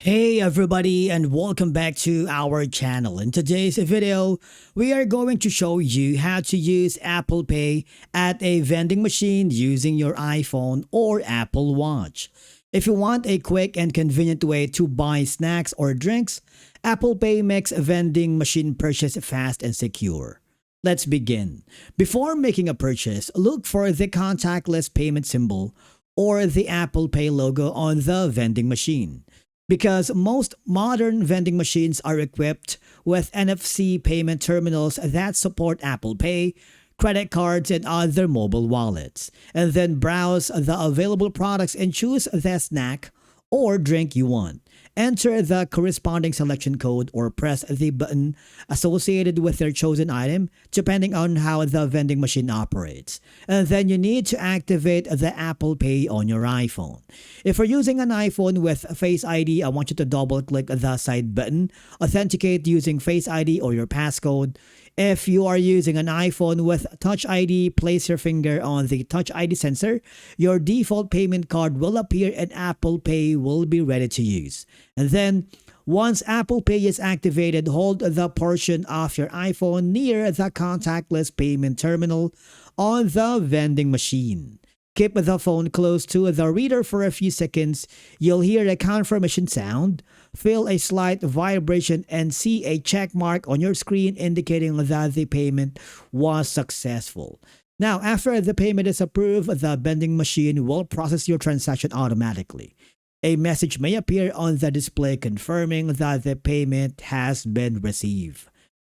Hey everybody and welcome back to our channel. In today's video, we are going to show you how to use Apple Pay at a vending machine using your iPhone or Apple Watch. If you want a quick and convenient way to buy snacks or drinks, Apple Pay makes a vending machine purchase fast and secure. Let's begin. Before making a purchase, look for the contactless payment symbol or the Apple Pay logo on the vending machine. Because most modern vending machines are equipped with NFC payment terminals that support Apple Pay, credit cards, and other mobile wallets. And then browse the available products and choose the snack or drink you want. Enter the corresponding selection code or press the button associated with your chosen item depending on how the vending machine operates. And then you need to activate the Apple Pay on your iPhone. If you're using an iPhone with Face ID, I want you to double click the side button, authenticate using Face ID or your passcode. If you are using an iPhone with Touch ID, place your finger on the Touch ID sensor. Your default payment card will appear and Apple Pay will be ready to use. And then, once Apple Pay is activated, hold the portion of your iPhone near the contactless payment terminal on the vending machine. Keep the phone close to the reader for a few seconds. You'll hear a confirmation sound, feel a slight vibration, and see a check mark on your screen indicating that the payment was successful. Now, after the payment is approved, the vending machine will process your transaction automatically. A message may appear on the display confirming that the payment has been received.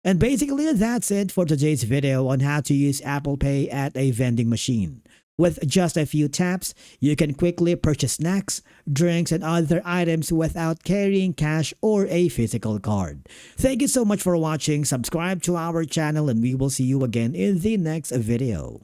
And basically, that's it for today's video on how to use Apple Pay at a vending machine. With just a few taps, you can quickly purchase snacks, drinks, and other items without carrying cash or a physical card. Thank you so much for watching. Subscribe to our channel and we will see you again in the next video.